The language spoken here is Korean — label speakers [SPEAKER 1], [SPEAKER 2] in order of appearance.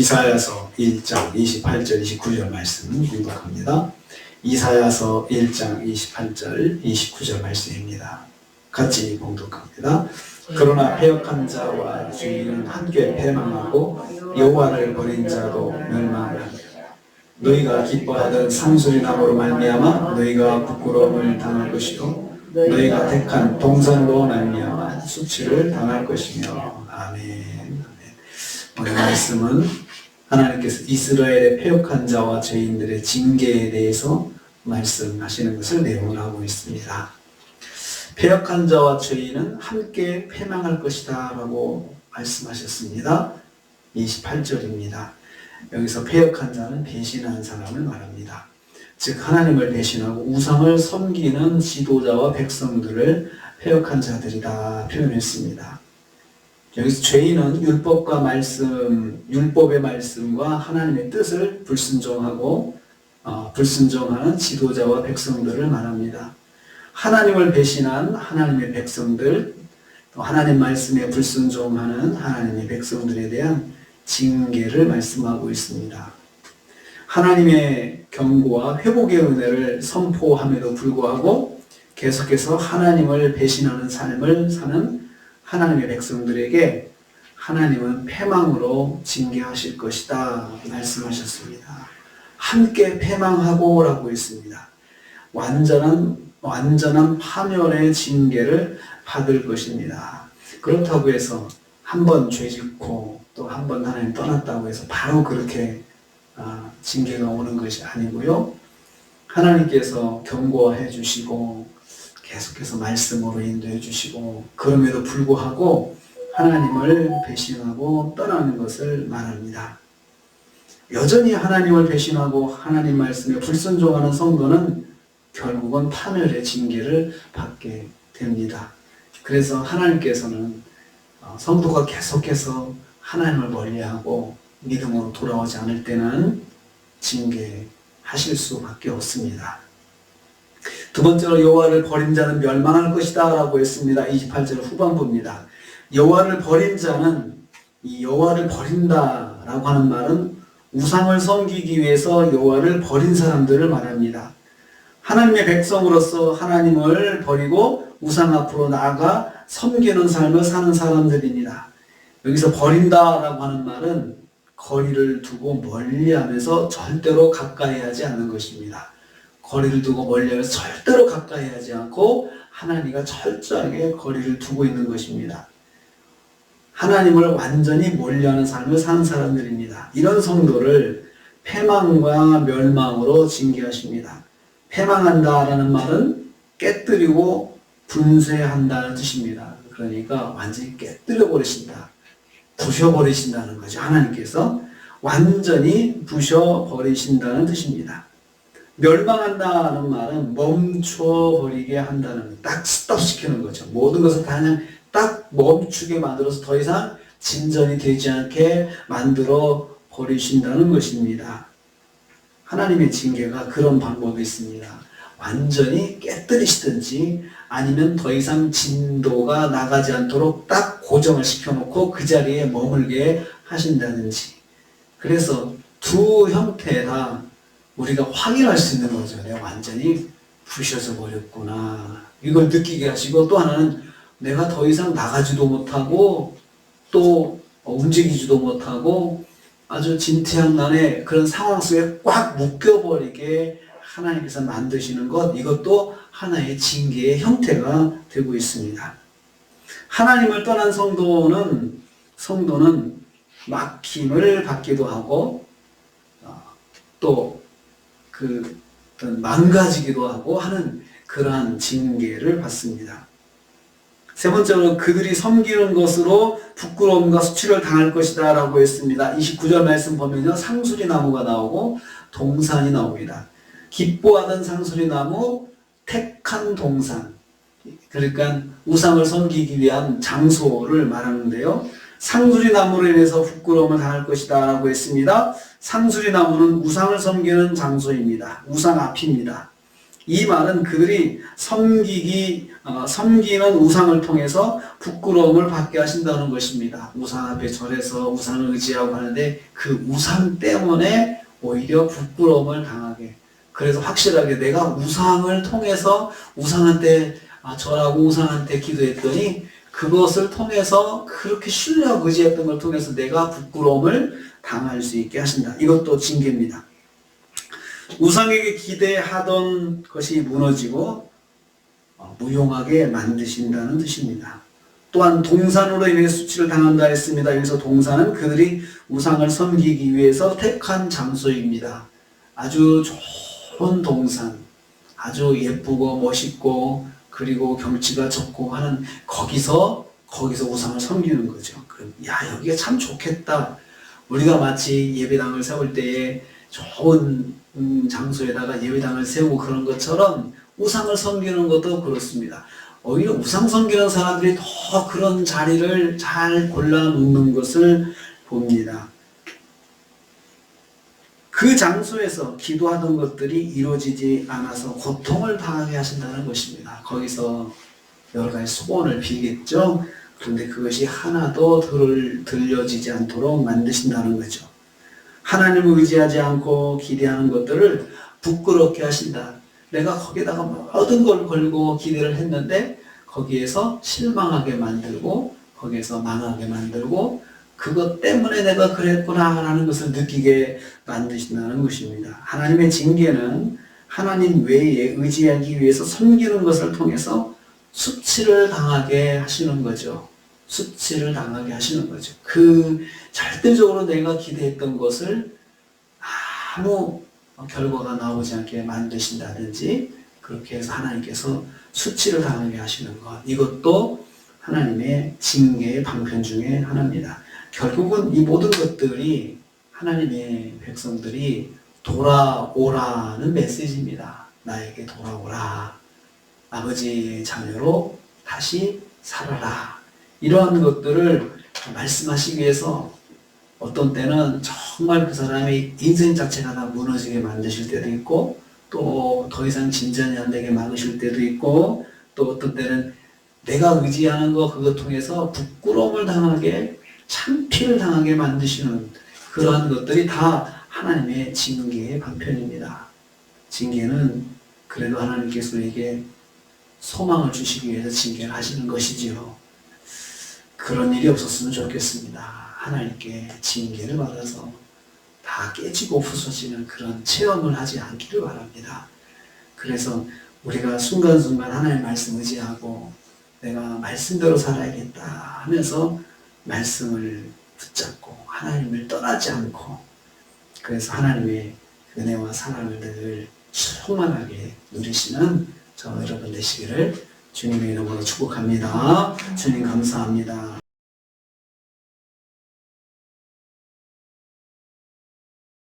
[SPEAKER 1] 이사야서 1장 28절 29절 말씀 공독합니다. 이사야서 1장 28절 29절 말씀입니다. 같이 공독합니다. 그러나 패역한 자와 주인은 함께 패망하고 여호와를 버린 자도 멸망하리라. 너희가 기뻐하던 상수리 나무로 말미암아 너희가 부끄러움을 당할 것이요 너희가 택한 동산으로 말미암아 수치를 당할 것이며. 아멘. 오늘 말씀은 하나님께서 이스라엘의 패역한 자와 죄인들의 징계에 대해서 말씀하시는 것을 내용을 하고 있습니다. 패역한 자와 죄인은 함께 패망할 것이다 라고 말씀하셨습니다. 28절입니다. 여기서 패역한 자는 배신한 사람을 말합니다. 즉 하나님을 배신하고 우상을 섬기는 지도자와 백성들을 패역한 자들이다 표현했습니다. 여기서 죄인은 율법의 말씀과 하나님의 뜻을 불순종하는 지도자와 백성들을 말합니다. 하나님을 배신한 하나님의 백성들, 또 하나님 말씀에 불순종하는 하나님의 백성들에 대한 징계를 말씀하고 있습니다. 하나님의 경고와 회복의 은혜를 선포함에도 불구하고 계속해서 하나님을 배신하는 삶을 사는 하나님의 백성들에게 하나님은 패망으로 징계하실 것이다 말씀하셨습니다. 함께 패망하고 라고 했습니다. 완전한 파멸의 징계를 받을 것입니다. 그렇다고 해서 한 번 죄짓고 또 한 번 하나님 떠났다고 해서 바로 그렇게 징계가 오는 것이 아니고요. 하나님께서 경고해 주시고 계속해서 말씀으로 인도해 주시고 그럼에도 불구하고 하나님을 배신하고 떠나는 것을 말합니다. 여전히 하나님을 배신하고 하나님 말씀에 불순종하는 성도는 결국은 파멸의 징계를 받게 됩니다. 그래서 하나님께서는 성도가 계속해서 하나님을 멀리하고 믿음으로 돌아오지 않을 때는 징계하실 수밖에 없습니다. 두 번째로 여호와를 버린 자는 멸망할 것이다 라고 했습니다. 28절 후반부입니다. 여호와를 버린 자는, 이 여호와를 버린다 라고 하는 말은 우상을 섬기기 위해서 여호와를 버린 사람들을 말합니다. 하나님의 백성으로서 하나님을 버리고 우상 앞으로 나아가 섬기는 삶을 사는 사람들입니다. 여기서 버린다라고 하는 말은 거리를 두고 멀리하면서 절대로 가까이 하지 않는 것입니다. 거리를 두고 멀리하면서 절대로 가까이 하지 않고 하나님과 철저하게 거리를 두고 있는 것입니다. 하나님을 완전히 멀리하는 삶을 사는 사람들입니다. 이런 성도를 패망과 멸망으로 징계하십니다. 패망한다라는 말은 깨뜨리고 분쇄한다는 뜻입니다. 그러니까 완전히 깨뜨려 버리신다, 부셔버리신다는 거죠. 하나님께서 완전히 부셔버리신다는 뜻입니다. 멸망한다는 말은 멈춰버리게 한다는, 딱 스톱시키는 거죠. 모든 것을 다 그냥 딱 멈추게 만들어서 더 이상 진전이 되지 않게 만들어 버리신다는 것입니다. 하나님의 징계가 그런 방법이 있습니다. 완전히 깨뜨리시든지 아니면 더 이상 진도가 나가지 않도록 딱 고정을 시켜놓고 그 자리에 머물게 하신다든지. 그래서 두 형태다 우리가 확인할 수 있는 거죠. 내가 완전히 부셔져 버렸구나. 이걸 느끼게 하시고, 또 하나는 내가 더 이상 나가지도 못하고 또 움직이지도 못하고 아주 진퇴양난의 그런 상황 속에 꽉 묶여버리게 하나님께서 만드시는 것, 이것도 하나의 징계의 형태가 되고 있습니다. 하나님을 떠난 성도는 막힘을 받기도 하고 또 망가지기도 하고 하는 그러한 징계를 받습니다. 세 번째로 그들이 섬기는 것으로 부끄러움과 수치를 당할 것이다 라고 했습니다. 29절 말씀 보면요, 상수리 나무가 나오고 동산이 나옵니다. 기뻐하던 상수리 나무, 택한 동산, 그러니까 우상을 섬기기 위한 장소를 말하는데요, 상수리 나무로 인해서 부끄러움을 당할 것이다 라고 했습니다. 상수리 나무는 우상을 섬기는 장소입니다. 우상 앞입니다. 이 말은 그들이 섬기는 우상을 통해서 부끄러움을 받게 하신다는 것입니다. 우상 앞에 절해서 우상을 의지하고 하는데 그 우상 때문에 오히려 부끄러움을 당하게. 그래서 확실하게 내가 우상을 통해서 우상한테 절하고 우상한테 기도했더니 그것을 통해서 그렇게 신뢰하고 의지했던 걸 통해서 내가 부끄러움을 당할 수 있게 하신다. 이것도 징계입니다. 우상에게 기대하던 것이 무너지고 무용하게 만드신다는 뜻입니다. 또한 동산으로 인해 수치를 당한다 했습니다. 여기서 동산은 그들이 우상을 섬기기 위해서 택한 장소입니다. 아주 좋은 동산, 아주 예쁘고 멋있고 그리고 경치가 좋고 하는 거기서 우상을 섬기는 거죠. 야, 여기가 참 좋겠다. 우리가 마치 예배당을 세울 때에 좋은 장소에다가 예배당을 세우고 그런 것처럼 우상을 섬기는 것도 그렇습니다. 오히려 우상 섬기는 사람들이 더 그런 자리를 잘 골라 놓는 것을 봅니다. 그 장소에서 기도하던 것들이 이루어지지 않아서 고통을 당하게 하신다는 것입니다. 거기서 여러 가지 소원을 빌겠죠. 그런데 그것이 하나도 들려지지 않도록 만드신다는 거죠. 하나님을 의지하지 않고 기대하는 것들을 부끄럽게 하신다. 내가 거기다가 모든 걸 걸고 기대를 했는데 거기에서 실망하게 만들고 거기에서 망하게 만들고 그것 때문에 내가 그랬구나라는 것을 느끼게 만드신다는 것입니다. 하나님의 징계는 하나님 외에 의지하기 위해서 섬기는 것을 통해서 수치를 당하게 하시는 거죠. 수치를 당하게 하시는 거죠. 절대적으로 내가 기대했던 것을 아무 결과가 나오지 않게 만드신다든지 그렇게 해서 하나님께서 수치를 당하게 하시는 것. 이것도 하나님의 징계의 방편 중에 하나입니다. 결국은 이 모든 것들이 하나님의 백성들이 돌아오라는 메시지입니다. 나에게 돌아오라. 아버지의 자녀로 다시 살아라. 이러한 것들을 말씀하시기 위해서 어떤 때는 정말 그 사람의 인생 자체가 다 무너지게 만드실 때도 있고 또 더 이상 진전이 안 되게 막으실 때도 있고 또 어떤 때는 내가 의지하는 거 그것 통해서 부끄러움을 당하게 창피를 당하게 만드시는 그러한 것들이 다 하나님의 징계의 방편입니다. 징계는 그래도 하나님께서 우리에게 소망을 주시기 위해서 징계를 하시는 것이지요. 그런 일이 없었으면 좋겠습니다. 하나님께 징계를 받아서 다 깨지고 부서지는 그런 체험을 하지 않기를 바랍니다. 그래서 우리가 순간순간 하나님의 말씀 의지하고 내가 말씀대로 살아야겠다 하면서 말씀을 붙잡고 하나님을 떠나지 않고 그래서 하나님의 은혜와 사랑을 늘 충만하게 누리시는 저 여러분 되시기를 주님의 이름으로 축복합니다. 주님 감사합니다.